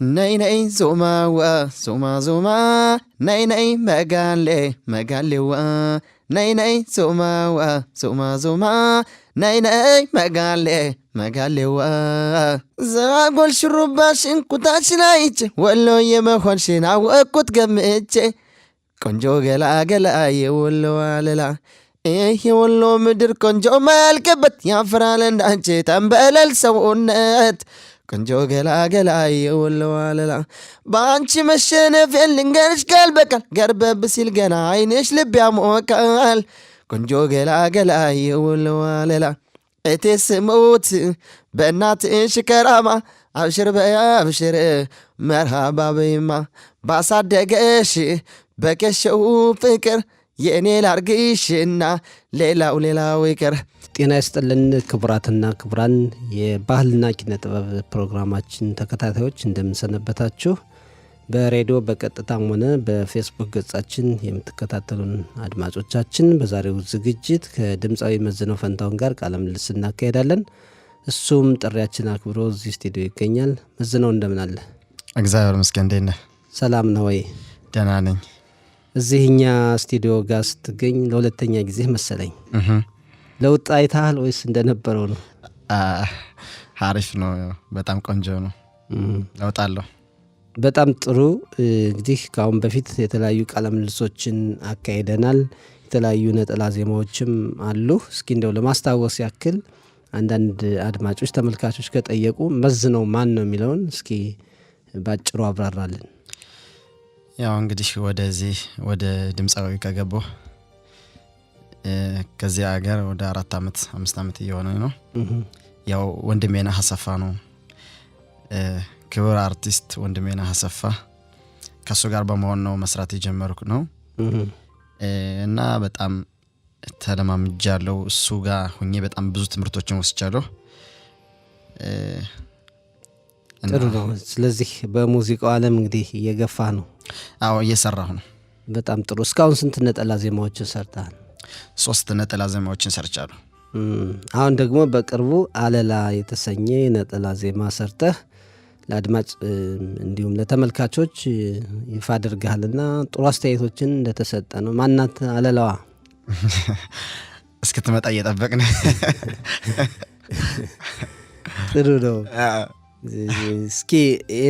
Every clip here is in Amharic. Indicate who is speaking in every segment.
Speaker 1: Nay nay zoma wa zoma zoma nay nay magale wa nay nay zoma wa zoma zoma nay nay magale wa zagol shrubaሽን ኩታችን አይቼ ወሎ የመሆንሽን አወቅኩት ገምቼ ቆንጆ ገላገላ የወሎ አለላ የወሎ ምድር ቆንጆ መልክበት ያፍራል እንዳንቺ ተንበለል ሰውነት ቆንጆ ገላገላ የወሎ አለላ ባንቺ መሸነፍ ልንገርሽ ቃል በቃል ገርበብ ሲል ገና አይንሽ ልብ ያሞቃል ቆንጆ ገላገላ የወሎ አለላ እቴ ስሙት በእናትሽ ከራማ አብሽር በያ አብሽር መርሃባ በይማ ባሳደገሽ በከሸው ፍቅር የኔ ላርግሽና ሌላው ይቀር።
Speaker 2: ጤና ይስጥልን ክቡራትና ክቡራን የባህልና ኪነ ጥበብ ፕሮግራማችን ተከታታዮች እንደምንሰነበታችሁ። በሬዲዮ በቀጥታም ሆነ በፌስቡክ ገጻችን የምትከታተሉን አድማጮቻችን በዛሬው ዝግጅት ከድምፃዊ መዝነው ፈንታውን ጋር ቃለ ምልልስ እናካሄዳለን። እሱም ጥሪያችን አክብሮ እዚህ ስቱዲዮ ይገኛል። መዝነው እንደምን አለ?
Speaker 1: እግዚአብሔር ይመስገን። እንዴት ነህ?
Speaker 2: ሰላም ነው ወይ?
Speaker 1: ደህና ነኝ።
Speaker 2: እዚህኛ ስቱዲዮ ጋር ስትገኝ ለሁለተኛ ጊዜ መሰለኝ። ለውጥ አይተሃል ወይስ እንደነበረው ነው?
Speaker 1: አሪፍ ነው። በጣም ቆንጆ ነው። ለውጥ አለው።
Speaker 2: በጣም ጥሩ። እንግዲህ ከአሁን በፊት የተለያዩ ቃለ ምልልሶችን አካሂደናል። የተለያዩ ነጠላ ዜማዎችም አሉ። እስኪ እንደው ለማስታወስ ያክል አንዳንድ አድማጮች ተመልካቾች ከጠየቁ መዝነው ማን ነው የሚለውን እስኪ ባጭሩ አብራራልን።
Speaker 1: ያው እንግዲህ ወደዚህ ወደ ድምፃዊ ከገባሁ ከዚህ ሀገር ወደ 5 ዓመት እየሆነኝ ነው። ያው ወንድሜና ሐሰፋ ነው ክቡር አርቲስት ወንድሜና ሐሰፋ ከሱ ጋር በመሆን ነው መስራት የጀመርኩ ነው። እና በጣም ተለማምጃለሁ። እሱ ጋር ሆኜ በጣም ብዙ ትምህርቶችን ወስጃለሁ።
Speaker 2: ጥሩ ነው። ስለዚህ በሙዚቃው ዓለም እንግዲህ እየገፋ ነው።
Speaker 1: አዎ እየሰራሁ ነው።
Speaker 2: በጣም ጥሩ። እስካሁን ስንት ነጠላ ዜማዎችን ሰርተሃል?
Speaker 1: 3 ነጠላ ዜማዎችን ሰርቻለሁ።
Speaker 2: አሁን ደግሞ በቅርቡ አለላ የተሰኘ ነጠላ ዜማ ሰርተህ ለአድማጭ እንዲሁም ለተመልካቾች ይፋ አድርገሃልና ጥሩ አስተያየቶችን እንደተሰጠ ነው። ማናት አለላዋ?
Speaker 1: እስክትመጣ እየጠበቅን።
Speaker 2: ጥሩ ነው። እስኪ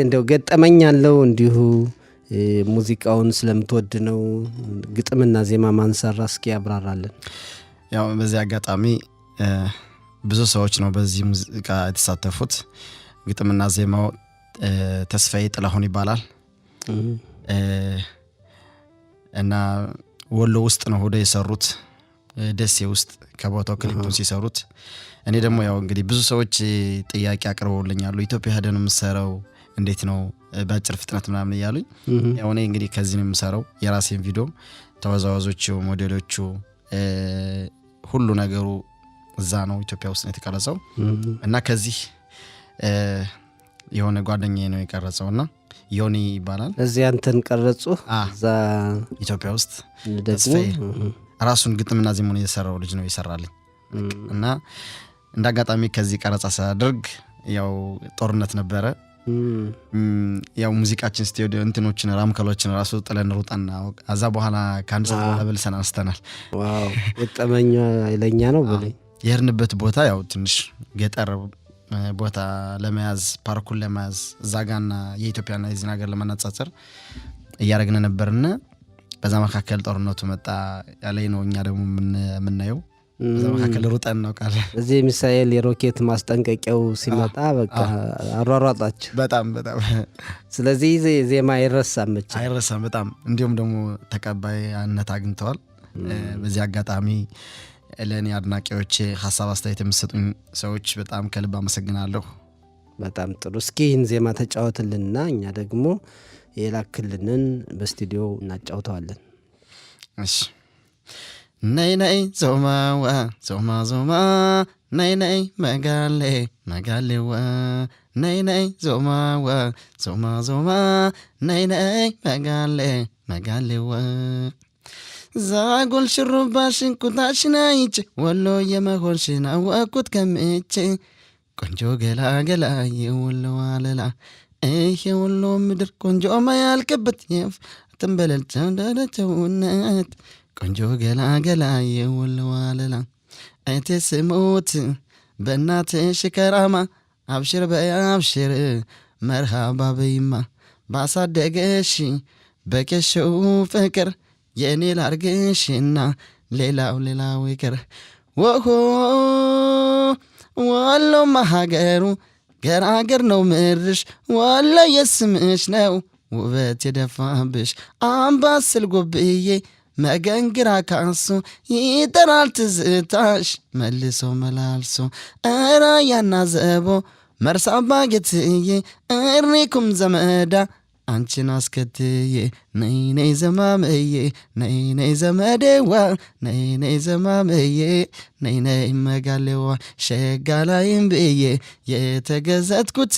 Speaker 2: እንደው ገጠመኝ አለው እንዲሁ ሙዚቃውን ስለምትወድ ነው ግጥምና ዜማ ማንሰራ እስኪ ያብራራልን።
Speaker 1: ያው በዚህ አጋጣሚ ብዙ ሰዎች ነው በዚህ ሙዚቃ የተሳተፉት። ግጥምና ዜማው ተስፋዬ ጥላሁን ይባላል እና ወሎ ውስጥ ነው ሆደ የሰሩት ደሴ ውስጥ ከቦታው ክሊፑን ሲሰሩት። እኔ ደግሞ ያው እንግዲህ ብዙ ሰዎች ጥያቄ አቅርበውልኛል። ኢትዮጵያ ሄደን የምሰራው እንዴት ነው በአጭር ፍጥነት ምናምን እያሉኝ። ያው እኔ እንግዲህ ከዚህ ነው የምሰራው የራሴን ቪዲዮ ተወዛዋዦቹ ሞዴሎቹ ሁሉ ነገሩ እዛ ነው ኢትዮጵያ ውስጥ ነው የተቀረጸው። እና ከዚህ የሆነ ጓደኛዬ ነው የቀረጸውና ዮኒ ይባላል።
Speaker 2: እዚህ አንተን ቀረጹ እዛ
Speaker 1: ኢትዮጵያ ውስጥ ተስፋዬ ራሱን ግጥምና ዜማውን የሰራው ልጅ ነው ይሰራልኝ። እና እንዳጋጣሚ ከዚህ ቀረጻ ሳደርግ ያው ጦርነት ነበረ። ያው ሙዚቃችን ስቱዲዮ እንትኖችን ራምከሎችን ራሱ ጥለን ሩጣና አዛ በኋላ ካንድ ሰዓት በኋላ በልሰን አንስተናል።
Speaker 2: ዋው ገጠመኛ ይለኛ ነው ብለኝ
Speaker 1: የርንበት ቦታ ያው ትንሽ ገጠር ቦታ ለመያዝ ፓርኩን ለመያዝ ዛጋና የኢትዮጵያና የዚህን ሀገር ለማነጻጸር እያረግነ ነበርና በዛ መካከል ጦርነቱ መጣ ያለኝ ነው። እኛ ደግሞ ምናየው በዛ መካከል ሩጠን ነው ቃል
Speaker 2: እዚህ ሚሳኤል የሮኬት ማስጠንቀቂያው ሲመጣ በቃ አሯሯጣችሁ በጣም። ስለዚህ ዜማ አይረሳም በጣም እንዲሁም ደግሞ ተቀባይነት አግኝተዋል። በዚህ አጋጣሚ ለኔ አድናቂዎች ሐሳብ አስተያየት የሚሰጡኝ ሰዎች በጣም ከልብ አመሰግናለሁ። በጣም ጥሩ። እስኪ ይህን ዜማ ተጫወትልንና እኛ ደግሞ የላክልንን በስቱዲዮ እናጫውተዋለን።
Speaker 1: እሺ። ናይ ናይ ዞማዋ ዞማ ዞማ ናይ ናይ መጋሌዋ ናይ ናይ ዞማዋ ዞማ ዞማ ናይ ናይ መጋሌዋ ዛጎል ሽሩባሽን ኩታሽን አይቼ ወሎ የመሆንሽን አወቅኩት ገምቼ ቆንጆ ገላገላ የወሎ አለላ ሁሉ ምድር ቆንጆ ማያልቅበት ትንበለል ተውነት ቆንጆ ገላገላ የወሎ አለላ እቴ ስሞት በእናትሽ ከራማ አብሽር በያብሽር መርሃባ በይማ ባሳደገሽ በከሸው ፍቅር የኔ ላርግሽና ሌላው ይቅር ወሆ ወሎማ ሀገሩ ገራገር ነው ምድርሽ ወሎ የስምሽ ነው ውበት የደፋብሽ አምባሰል ጎብዬ መገንግራ ካሶ ይጠራል ትዝታሽ መልሶ መላልሶ ራያና ዘቦ መርሳባ ጌትዬ እሪኩም ዘመዳ አንቺን አስከትዬ ነይ ዘማመዬ ነይ ዘመዴዋ ነይ ዘማመዬ ነይ መጋሌዋ ሸጋላይም ብዬ የተገዘትኩት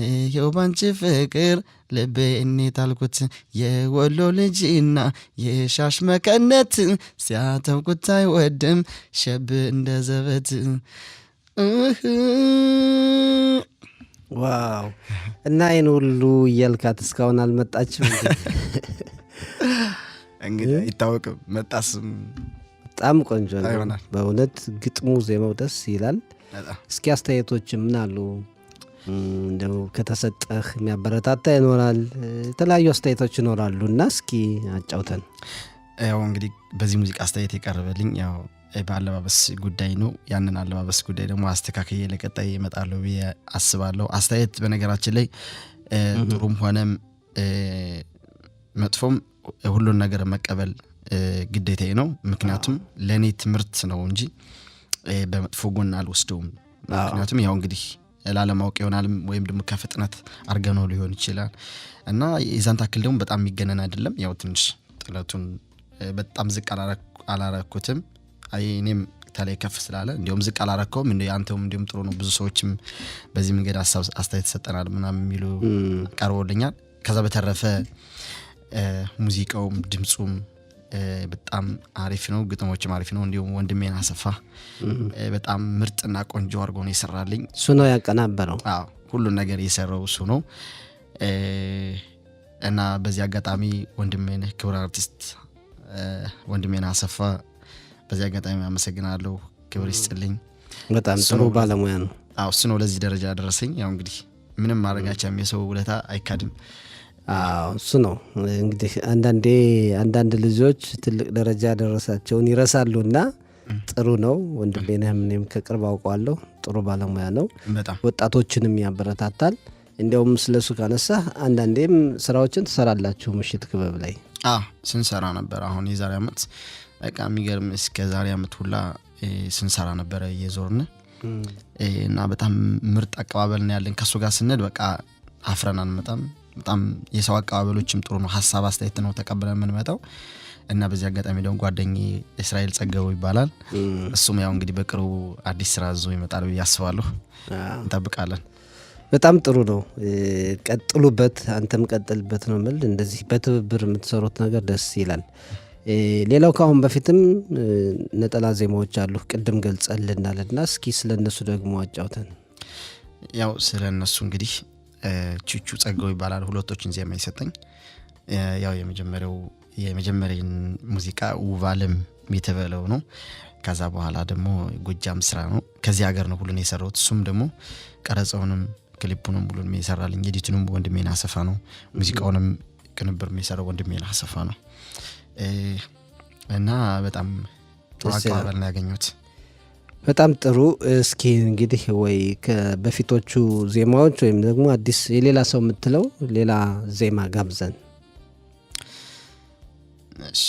Speaker 1: ይኸው ባንቺ ፍቅር ልቤ እኔት አልኩት የወሎ ልጅና የሻሽ መቀነት ሲያተብኩት አይወድም ሸብ እንደ ዘበት
Speaker 2: ዋው እና ይህን ሁሉ እያልካት እስካሁን አልመጣችም
Speaker 1: እንግዲህ አይታወቅም መጣስም
Speaker 2: በጣም ቆንጆ ነው በእውነት ግጥሙ ዜማው ደስ ይላል እስኪ አስተያየቶች ምን አሉ እንደው ከተሰጠህ የሚያበረታታ ይኖራል የተለያዩ አስተያየቶች ይኖራሉ እና እስኪ አጫውተን
Speaker 1: ያው እንግዲህ በዚህ ሙዚቃ አስተያየት የቀረበልኝ ያው በአለባበስ ጉዳይ ነው ያንን አለባበስ ጉዳይ ደግሞ አስተካክዬ ለቀጣይ እመጣለሁ ብዬ አስባለሁ አስተያየት በነገራችን ላይ ጥሩም ሆነም መጥፎም ሁሉን ነገር መቀበል ግዴታዬ ነው ምክንያቱም ለኔ ትምህርት ነው እንጂ በመጥፎ ጎን አልወስደውም ምክንያቱም ያው እንግዲህ ላለማወቅ ይሆናል ወይም ደግሞ ከፍጥነት አርገነው ሊሆን ይችላል እና የዛን ታክል ደግሞ በጣም የሚገነን አይደለም ያው ትንሽ ጥለቱን በጣም ዝቅ አላረኩትም እኔም ተላይ ከፍ ስላለ እንዲሁም ዝቅ አላረከውም አንተውም እንዲሁም ጥሩ ነው ብዙ ሰዎችም በዚህ መንገድ አስተያየት ሰጠናል ምናምን የሚሉ ቀርቦልኛል ከዛ በተረፈ ሙዚቃውም ድምጹም በጣም አሪፍ ነው ግጥሞችም አሪፍ ነው እንዲሁም ወንድሜን አሰፋ በጣም ምርጥና ቆንጆ አድርጎ ነው የሰራልኝ
Speaker 2: እሱ ነው ያቀናበረው
Speaker 1: አዎ ሁሉን ነገር የሰራው እሱ ነው እና በዚህ አጋጣሚ ወንድሜን ክብር አርቲስት ወንድሜን አሰፋ በዚህ አጋጣሚ አመሰግናለሁ ክብር ይስጥልኝ
Speaker 2: በጣም ጥሩ ባለሙያ ነው
Speaker 1: አዎ እሱ ነው ለዚህ ደረጃ ያደረሰኝ ያው እንግዲህ ምንም ማረጋቻም የሰው ውለታ አይካድም
Speaker 2: አዎ እሱ ነው እንግዲህ አንዳንድ ልጆች ትልቅ ደረጃ ያደረሳቸውን ይረሳሉና ጥሩ ነው ወንድሜነህም እኔም ከቅርብ አውቀዋለሁ ጥሩ ባለሙያ ነው
Speaker 1: በጣም
Speaker 2: ወጣቶችንም ያበረታታል እንደውም ስለሱ ካነሳ አንዳንዴም ስራዎችን ትሰራላችሁ ምሽት ክበብ ላይ
Speaker 1: ስንሰራ ነበር አሁን የዛሬ አመት በቃ የሚገርም እስከ ዛሬ አመት ሁላ ስንሰራ ነበር የዞርን እና በጣም ምርጥ አቀባበል ነው ያለን ከሱ ጋር ስንል በቃ አፍረን አንመጣም በጣም የሰው አቀባበሎችም ጥሩ ነው ሐሳብ አስተያየት ነው ተቀበለን የምንመጣው እና በዚህ አጋጣሚ ደግሞ ጓደኛዬ እስራኤል ጸገው ይባላል እሱም ያው እንግዲህ በቅርቡ አዲስ ስራ ይዞ ይመጣል ያስባለሁ እንጠብቃለን
Speaker 2: በጣም ጥሩ ነው ቀጥሉበት አንተም ቀጥልበት ነው ማለት እንደዚህ በትብብር የምትሰሩት ነገር ደስ ይላል ሌላው ካሁን በፊትም ነጠላ ዜማዎች አሉ ቅድም ገልጸልናልና እስኪ ስለነሱ ደግሞ አጫውተን
Speaker 1: ያው ስለነሱ እንግዲህ ቹቹ ጸጋው ይባላል ሁለቶችን ዜማ ይሰጠኝ ያው የመጀመሪያው ሙዚቃ ውባለም የተበለው ነው ከዛ በኋላ ደግሞ ጎጃም ስራ ነው ከዚህ ሀገር ነው ሁሉን የሰራሁት እሱም ደግሞ ቀረጻውንም ክሊፑንም ሁሉንም የሰራልኝ ኤዲቱንም ወንድሜን አሰፋ ነው ሙዚቃውንም ቅንብርም የሰራው ወንድሜን አሰፋ ነው እና በጣም ጥሩ አቀባበል ነው ያገኘሁት
Speaker 2: በጣም ጥሩ እስኪ እንግዲህ ወይ በፊቶቹ ዜማዎች ወይም ደግሞ አዲስ የሌላ ሰው የምትለው ሌላ ዜማ ጋብዘን
Speaker 1: እሺ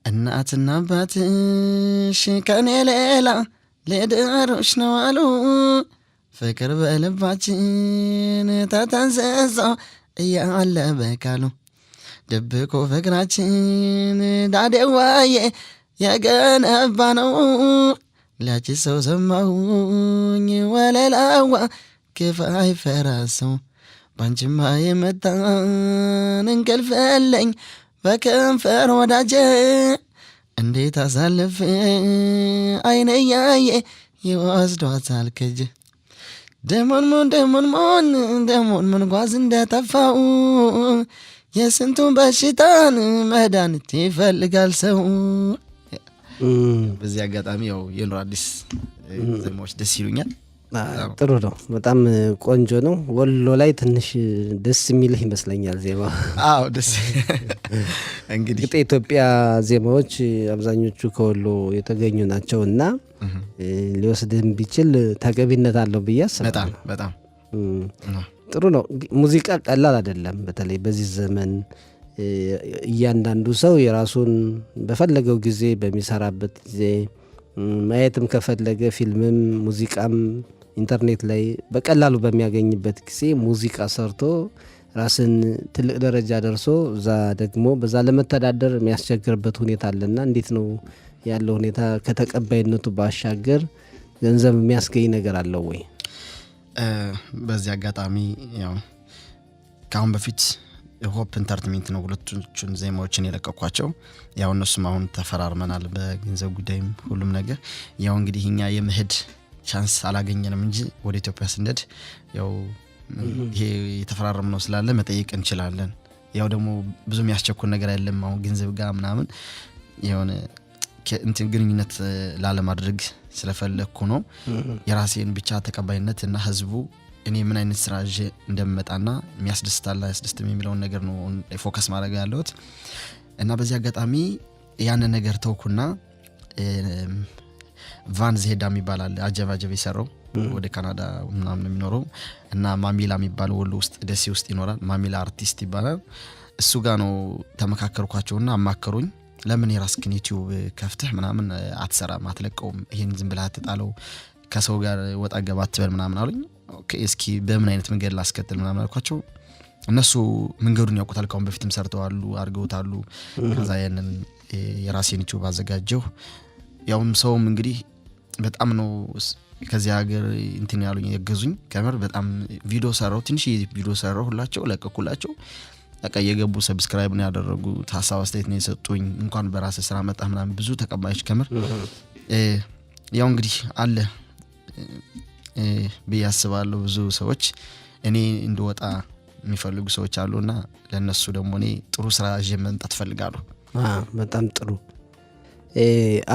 Speaker 1: እናትና አባትሽ ከኔ ሌላ ለደሮሽ ነው አሉ ፍቅር በልባችን ተተንዘዞ እያለ በካሉ ደብቆ ፍቅራችን ዳዴዋዬ የገነባ ነው ላች ሰው ሰማሁኝ ወለላዋ ክፋይ ፈራሰው ባንቺማ የመጣን እንቅልፈለኝ በከንፈር ወዳጄ እንዴት አሳልፍ አይነ ያየ ይወስዷታል ከጅ ደሞን ጓዝ እንደጠፋው የስንቱን በሽታን መድኃኒት ይፈልጋል ሰው። በዚህ አጋጣሚ ያው የኑር አዲስ ዜማዎች ደስ ይሉኛል።
Speaker 2: ጥሩ ነው፣ በጣም ቆንጆ ነው። ወሎ ላይ ትንሽ ደስ የሚልህ ይመስለኛል ዜማ።
Speaker 1: አዎ ደስ እንግዲህ
Speaker 2: የኢትዮጵያ ዜማዎች አብዛኞቹ ከወሎ የተገኙ ናቸው እና ሊወስድህም ቢችል ተገቢነት አለው ብዬ አስባለሁ።
Speaker 1: በጣም
Speaker 2: ጥሩ ነው። ሙዚቃ ቀላል አይደለም። በተለይ በዚህ ዘመን እያንዳንዱ ሰው የራሱን በፈለገው ጊዜ በሚሰራበት ጊዜ ማየትም ከፈለገ ፊልምም ሙዚቃም ኢንተርኔት ላይ በቀላሉ በሚያገኝበት ጊዜ ሙዚቃ ሰርቶ ራስን ትልቅ ደረጃ ደርሶ እዛ ደግሞ በዛ ለመተዳደር የሚያስቸግርበት ሁኔታ አለና እንዴት ነው ያለው ሁኔታ? ከተቀባይነቱ ባሻገር ገንዘብ የሚያስገኝ ነገር አለው ወይ?
Speaker 1: በዚህ አጋጣሚ ያው ከአሁን በፊት ሆፕ ኢንተርቴይንመንት ነው ሁለቱን ዜማዎችን የለቀኳቸው። ያው እነሱም አሁን ተፈራርመናል በገንዘብ ጉዳይም ሁሉም ነገር። ያው እንግዲህ እኛ የመሄድ ቻንስ አላገኘንም እንጂ ወደ ኢትዮጵያ ስንሄድ ያው ይሄ የተፈራረምነው ስላለ መጠየቅ እንችላለን። ያው ደግሞ ብዙ የሚያስቸኩል ነገር አይደለም። አሁን ገንዘብ ጋር ምናምን የሆነ እንትን ግንኙነት ላለማድረግ ስለፈለኩ ነው። የራሴን ብቻ ተቀባይነት እና ህዝቡ እኔ ምን አይነት ስራ ይዤ እንደምመጣና የሚያስደስታል አያስደስትም የሚለውን ነገር ነው ፎከስ ማድረግ ያለሁት እና በዚህ አጋጣሚ ያንን ነገር ተውኩና ቫን ዜዳ የሚባል አጀባጀብ ይሰራው ወደ ካናዳ ምናምን የሚኖረው እና ማሚላ የሚባለው ወሎ ውስጥ ደሴ ውስጥ ይኖራል። ማሚላ አርቲስት ይባላል። እሱ ጋር ነው ተመካከርኳቸውና አማከሩኝ። ለምን የራስህን ዩቲዩብ ከፍተህ ምናምን አትሰራም አትለቀውም? ይሄን ዝም ብለህ አትጣለው፣ ከሰው ጋር ወጣ ገባ አትበል ምናምን አሉኝ። ኦኬ እስኪ በምን አይነት መንገድ ላስከትል ምናምን አልኳቸው። እነሱ መንገዱን ያውቁታል፣ ካሁን በፊትም ሰርተዋል አርገውታል። ከዛ ያንን የራሴን ዩቲዩብ አዘጋጀው። ያውም ሰውም እንግዲህ በጣም ነው ከዚህ ሀገር እንትን ያሉኝ የገዙኝ። ከመር በጣም ቪዲዮ ሰራው፣ ትንሽ ቪዲዮ ሰራው፣ ሁላቸው ለቀኩላቸው። በቃ የገቡ ሰብስክራይብ ነው ያደረጉ፣ ሀሳብ አስተያየት ነው የሰጡኝ። እንኳን በራስ ስራ መጣ ምናምን ብዙ ተቀባዮች ከመር ያው እንግዲህ አለ በያስባለሁ ብዙ ሰዎች እኔ እንደወጣ የሚፈልጉ ሰዎች አሉና ለነሱ ደግሞ እኔ ጥሩ ስራ ይዤ መምጣት ፈልጋለሁ።
Speaker 2: በጣም ጥሩ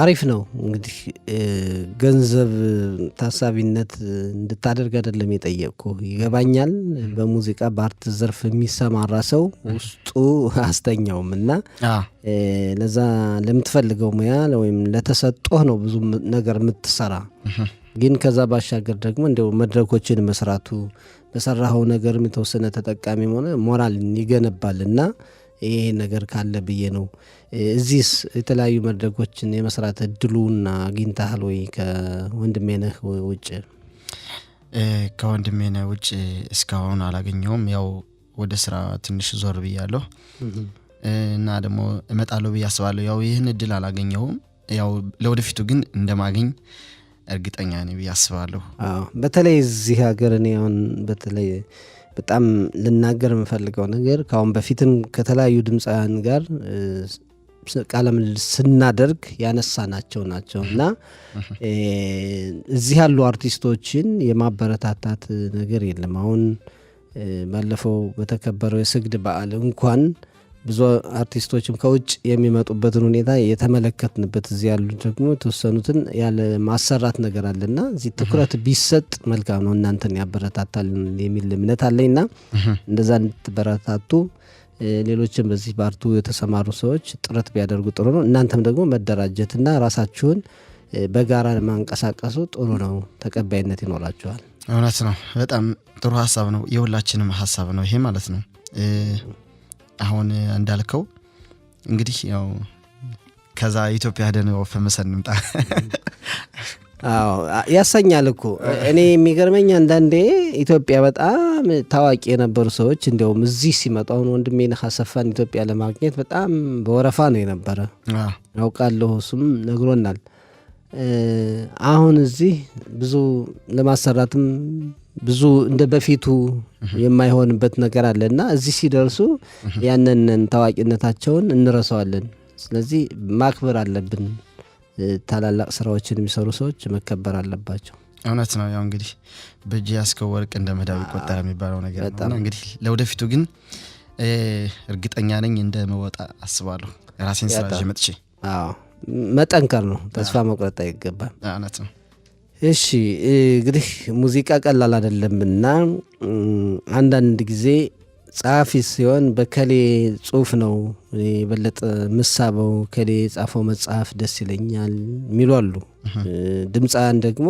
Speaker 2: አሪፍ ነው። እንግዲህ ገንዘብ ታሳቢነት እንድታደርግ አይደለም የጠየቅኩ፣ ይገባኛል። በሙዚቃ በአርት ዘርፍ የሚሰማራ ሰው ውስጡ አስተኛውም እና ለዛ ለምትፈልገው ሙያ ወይም ለተሰጦህ ነው ብዙ ነገር የምትሰራ። ግን ከዛ ባሻገር ደግሞ እንደው መድረኮችን መስራቱ በሰራኸው ነገርም የተወሰነ ተጠቃሚ ሆነ ሞራልን ይገነባልና ይሄ ነገር ካለ ብዬ ነው። እዚህስ የተለያዩ መድረኮችን የመስራት እድሉና አግኝተሃል ወይ? ከወንድሜነህ ውጭ?
Speaker 1: ከወንድሜነህ ውጭ እስካሁን አላገኘሁም። ያው ወደ ስራ ትንሽ ዞር ብያለሁ እና ደግሞ እመጣለሁ ብዬ አስባለሁ። ያው ይህን እድል አላገኘሁም። ያው ለወደፊቱ ግን እንደማገኝ እርግጠኛ ነኝ ብዬ አስባለሁ።
Speaker 2: በተለይ እዚህ ሀገር እኔ አሁን በተለይ በጣም ልናገር የምፈልገው ነገር ከአሁን በፊትም ከተለያዩ ድምፃውያን ጋር ቃለ ምልልስ ስናደርግ ያነሳናቸው ናቸው እና እዚህ ያሉ አርቲስቶችን የማበረታታት ነገር የለም። አሁን ባለፈው በተከበረው የስግድ በዓል እንኳን ብዙ አርቲስቶችም ከውጭ የሚመጡበትን ሁኔታ የተመለከትንበት፣ እዚህ ያሉ ደግሞ የተወሰኑትን ያለ ማሰራት ነገር አለና እዚህ ትኩረት ቢሰጥ መልካም ነው። እናንተን ያበረታታል የሚል እምነት አለኝና እንደዛ እንድትበረታቱ ሌሎችም በዚህ በአርቱ የተሰማሩ ሰዎች ጥረት ቢያደርጉ ጥሩ ነው። እናንተም ደግሞ መደራጀትና ራሳችሁን በጋራ ማንቀሳቀሱ ጥሩ ነው፣ ተቀባይነት ይኖራችኋል።
Speaker 1: እውነት ነው። በጣም ጥሩ ሀሳብ ነው። የሁላችንም ሀሳብ ነው ይሄ ማለት ነው። አሁን እንዳልከው እንግዲህ ያው ከዛ ኢትዮጵያ ሄደን ወፈመሰን እንምጣ
Speaker 2: ያሰኛል እኮ። እኔ የሚገርመኝ አንዳንዴ ኢትዮጵያ በጣም ታዋቂ የነበሩ ሰዎች እንዲያውም እዚህ ሲመጡ፣ አሁን ወንድሜነህ አሰፋን ኢትዮጵያ ለማግኘት በጣም በወረፋ ነው የነበረ ያውቃለሁ፣ እሱም ነግሮናል። አሁን እዚህ ብዙ ለማሰራትም ብዙ እንደ በፊቱ የማይሆንበት ነገር አለ እና እዚህ ሲደርሱ ያንን ታዋቂነታቸውን እንረሳዋለን። ስለዚህ ማክበር አለብን። ታላላቅ ስራዎችን የሚሰሩ ሰዎች መከበር አለባቸው።
Speaker 1: እውነት ነው። ያው እንግዲህ በእጅ ያስከው ወርቅ እንደ መዳብ ይቆጠር የሚባለው ነገር ነው። እንግዲህ ለወደፊቱ ግን እርግጠኛ ነኝ እንደመወጣ አስባለሁ። ራሴን ስራ ይዤ መጥቼ
Speaker 2: መጠንከር ነው፣ ተስፋ መቁረጥ አይገባም።
Speaker 1: እውነት ነው።
Speaker 2: እሺ እንግዲህ ሙዚቃ ቀላል አይደለምና አንዳንድ ጊዜ ጸሐፊ ሲሆን በከሌ ጽሁፍ ነው የበለጠ ምሳበው፣ ከሌ የጻፈው መጽሐፍ ደስ ይለኛል የሚሉ አሉ። ድምፃውያን ደግሞ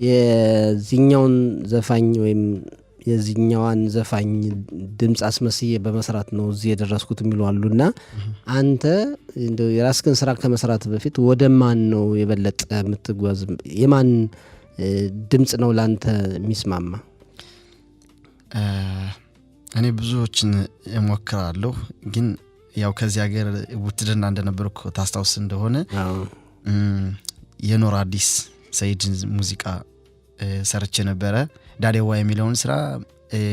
Speaker 2: የዚህኛውን ዘፋኝ ወይም የዚህኛዋን ዘፋኝ ድምፅ አስመስዬ በመስራት ነው እዚህ የደረስኩት የሚሉ አሉና አንተ የራስህን ስራ ከመስራት በፊት ወደ ማን ነው የበለጠ የምትጓዝ? የማን ድምፅ ነው ላንተ የሚስማማ?
Speaker 1: እኔ ብዙዎችን እሞክራለሁ፣ ግን ያው ከዚህ ሀገር ውትድርና እንደነበርኩ ታስታውስ እንደሆነ የኖር አዲስ ሰይድ ሙዚቃ ሰርቼ ነበረ። ዳዴዋ የሚለውን ስራ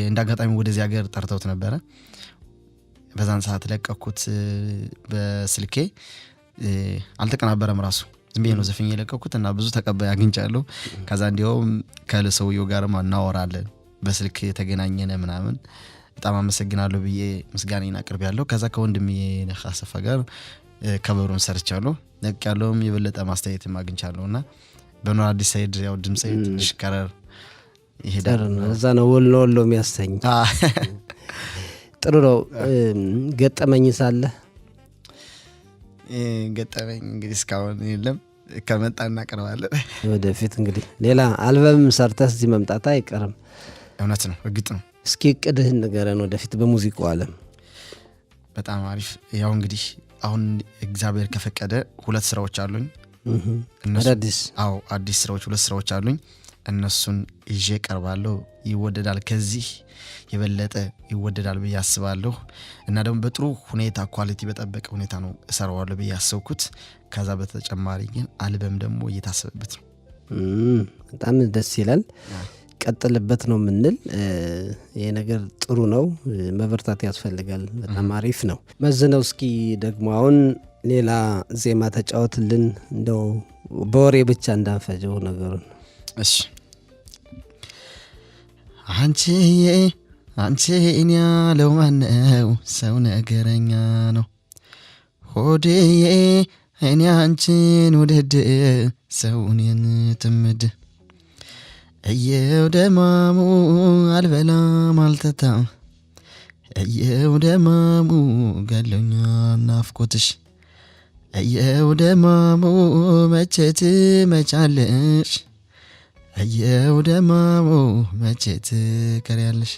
Speaker 1: እንዳጋጣሚ ወደዚህ ሀገር ጠርተውት ነበረ። በዛን ሰዓት ለቀኩት በስልኬ። አልተቀናበረም፣ ራሱ ዝም ብዬ ነው ዘፈኝ የለቀኩት እና ብዙ ተቀባይ አግኝቻለሁ። ከዛ እንዲያውም ከሰውየው ጋር እናወራለን፣ በስልክ ተገናኘነ ምናምን። በጣም አመሰግናለሁ ብዬ ምስጋናዬን አቅርቤያለሁ። ከዛ ከወንድሜ ነኻሰፋ ጋር ከበሩን ሰርቻለሁ። ነቅ ያለውም የበለጠ ማስተያየትም አግኝቻለሁና በኖር አዲስ ሰይድ ያው ድምጼ ትንሽ ከረር ይሄዳል።
Speaker 2: እዛ ነው ወሎ ወሎ የሚያሰኝ። ጥሩ ነው። ገጠመኝ ሳለ
Speaker 1: ገጠመኝ እንግዲህ እስካሁን የለም፣ ከመጣ እናቀርባለን
Speaker 2: ወደፊት። እንግዲህ ሌላ አልበም ሰርተህ እዚህ መምጣት አይቀርም።
Speaker 1: እውነት ነው፣ እርግጥ ነው።
Speaker 2: እስኪ እቅድህን ንገረን ወደፊት በሙዚቃው ዓለም።
Speaker 1: በጣም አሪፍ። ያው እንግዲህ አሁን እግዚአብሔር ከፈቀደ 2 ስራዎች አሉኝ። አዲስ ስራዎች 2 ስራዎች አሉኝ። እነሱን ይዤ ቀርባለሁ። ይወደዳል፣ ከዚህ የበለጠ ይወደዳል ብዬ አስባለሁ። እና ደግሞ በጥሩ ሁኔታ ኳሊቲ በጠበቀ ሁኔታ ነው እሰራዋለሁ ብዬ አስብኩት። ከዛ በተጨማሪ ግን አልበም ደግሞ እየታሰበበት ነው።
Speaker 2: በጣም ደስ ይላል። ቀጥልበት ነው የምንል። ይሄ ነገር ጥሩ ነው፣ መበርታት ያስፈልጋል። በጣም አሪፍ ነው። መዝነው እስኪ ደግሞ አሁን ሌላ ዜማ ተጫወትልን፣ እንደው በወሬ ብቻ እንዳንፈጀው ነገሩን።
Speaker 1: እሺ። አንቺን ያለው ማነው? ሰው ነገረኛ ነው። ሆዴዬ እኔ አንቺን ውድድ ሰውን የንትምድ እየው ደማሙ አልበላም አልተታም እየው ደማሙ ገሎኛ ናፍቆትሽ እየው ደማሙ መቼት መቻለሽ እየው ደማሙ መቼት ከሪያለሽ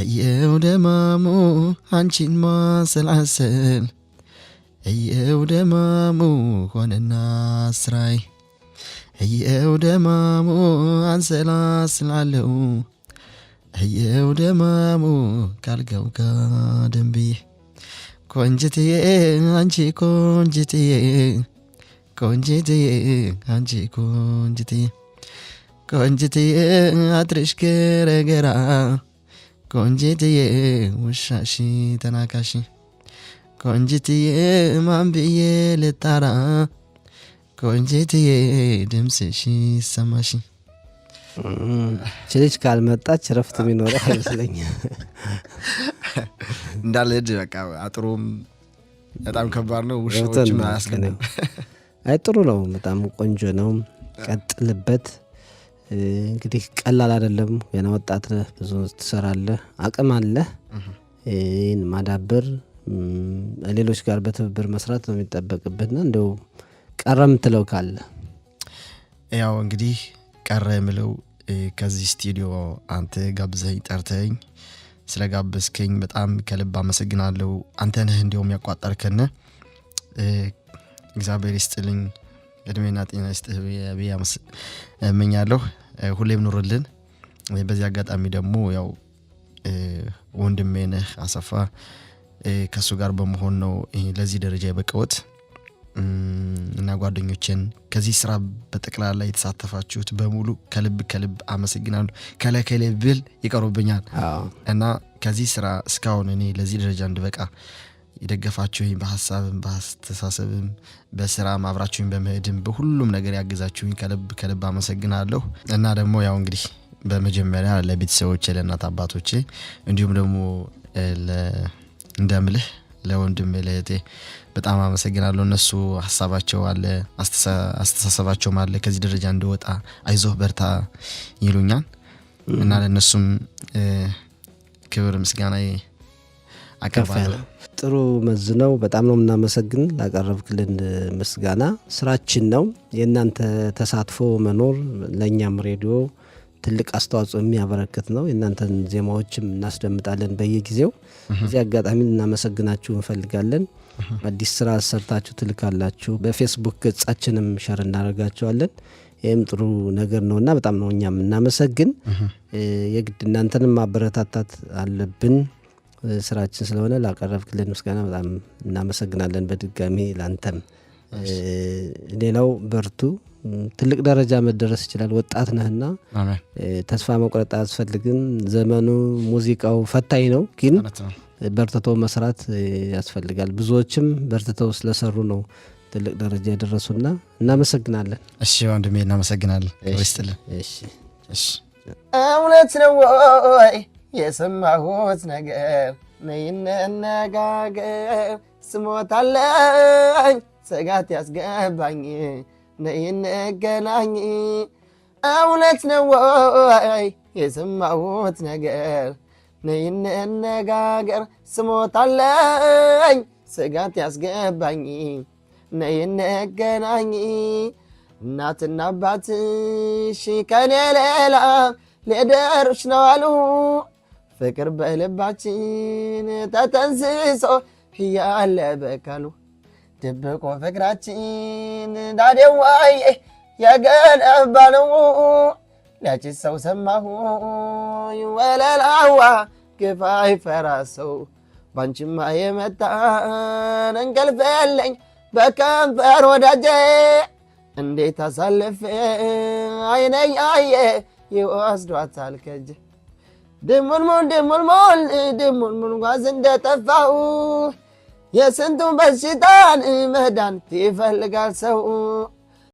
Speaker 1: እየው ደማሙ አንቺን ማሰላሰል እየው ደማሙ ሆነና ስራይ እየው ደማሙ አንሰላስላለሁ እየው ደማሙ ካልጋው ጋደንብዬ ቆንጅትዬ አንቺ ቆንጅትዬ ቆንጅትዬ አንቺ ቆንጅትዬ ቆንጅትዬ አጥርሽ ገረገራ ቆንጅትዬ ውሻሺ ተናካሺ ቆንጅትዬ ማን ብዬ ልጣራ ቆንጅትዬ ድምፅሽ ሰማሽ።
Speaker 2: ልጅ ካልመጣች ረፍት የሚኖረ አይመስለኝም።
Speaker 1: እንዳልሄድ በቃ አጥሩም በጣም ከባድ ነው። ውሾችም አያስገድም።
Speaker 2: አይ ጥሩ ነው፣ በጣም ቆንጆ ነው። ቀጥልበት። እንግዲህ ቀላል አይደለም፣ ገና ወጣት ነህ፣ ብዙ ትሰራለህ፣ አቅም አለህ። ይህን ማዳበር ሌሎች ጋር በትብብር መስራት ነው የሚጠበቅብህና እንደው ቀረ የምትለው ካለ?
Speaker 1: ያው እንግዲህ ቀረ የምለው ከዚህ ስቱዲዮ አንተ ጋብዘኝ ጠርተኝ ስለ ጋበዝከኝ በጣም ከልብ አመሰግናለሁ። አንተ ነህ እንዲያውም ያቋጠርከን። እግዚአብሔር ይስጥልኝ፣ እድሜና ጤና ይስጥህ ብዬ እመኛለሁ። ሁሌም ኑርልን። በዚህ አጋጣሚ ደግሞ ያው ወንድሜ ነህ አሰፋ፣ ከሱ ጋር በመሆን ነው ለዚህ ደረጃ የበቃሁት እና ጓደኞቼን ከዚህ ስራ በጠቅላላ የተሳተፋችሁት በሙሉ ከልብ አመሰግናለሁ። ከለከለ ብል ይቀርብኛል እና ከዚህ ስራ እስካሁን እኔ ለዚህ ደረጃ እንድበቃ የደገፋችሁኝ በሐሳብም በአስተሳሰብም በስራም አብራችሁኝ በመሄድም በሁሉም ነገር ያገዛችሁኝ ከልብ አመሰግናለሁ። እና ደግሞ ያው እንግዲህ በመጀመሪያ ለቤተሰቦቼ ለእናት አባቶቼ እንዲሁም ደግሞ እንደምልህ ለወንድም ለእህቴ በጣም አመሰግናለሁ። እነሱ ሐሳባቸው አለ አስተሳሰባቸው አለ ከዚህ ደረጃ እንደወጣ አይዞህ በርታ ይሉኛል እና ለነሱም ክብር ምስጋና አቀርባለሁ።
Speaker 2: ጥሩ መዝነው በጣም ነው እናመሰግን ላቀረብክልን ምስጋና። ስራችን ነው የእናንተ ተሳትፎ መኖር ለኛም ሬዲዮ ትልቅ አስተዋጽኦ የሚያበረክት ነው። የእናንተን ዜማዎችም እናስደምጣለን በየጊዜው። እዚህ አጋጣሚ እናመሰግናችሁ እንፈልጋለን። አዲስ ስራ ሰርታችሁ ትልካላችሁ በፌስቡክ ገጻችንም ሸር እናደርጋችኋለን። ይሄም ጥሩ ነገር ነውና በጣም ነው እኛም እናመሰግን። የግድ እናንተንም ማበረታታት አለብን ስራችን ስለሆነ ላቀረብክልን ምስጋና በጣም እናመሰግናለን በድጋሚ ላንተም። ሌላው በርቱ ትልቅ ደረጃ መድረስ ይችላል። ወጣት ነህና ተስፋ መቁረጥ አያስፈልግም። ዘመኑ ሙዚቃው ፈታኝ ነው ግን በርትቶ መስራት ያስፈልጋል። ብዙዎችም በርትተው ስለሰሩ ነው ትልቅ ደረጃ ያደረሱና እናመሰግናለን።
Speaker 1: እሺ ወንድሜ እናመሰግናለን። ወይስጥልን።
Speaker 2: እሺ
Speaker 3: እውነት ነው ወይ የሰማሁት ነገር ነይነጋገር ስሞታለኝ ስጋት ያስገባኝ ነይነገናኝ እውነት ነው ወይ የሰማሁት ነገር ነይነጋገር ስሞታለኝ ስጋት ያስገባኝ ነይነገናኝ እናትና አባትሽ ከኔ ሌላ ሊደርሽ ነው አሉ ፍቅር በልባችን ተጠንስሶ ያለ በካሉ ድብቆ ፍቅራችን ዳዴዋዬ የገነባ ነው ያቺ ሰው ሰማሁ ወለላዋ ግፋ ይፈራሰው ባንቺማ የመጣን እንቅልፍ የለኝ በከንፈር ወዳጄ እንዴት አሳልፌ አይነያየ ይወስዷታል ከጄ ድሙልሙል ጓዝ እንደጠፋው የስንቱን በሽታን መዳን ይፈልጋል ሰው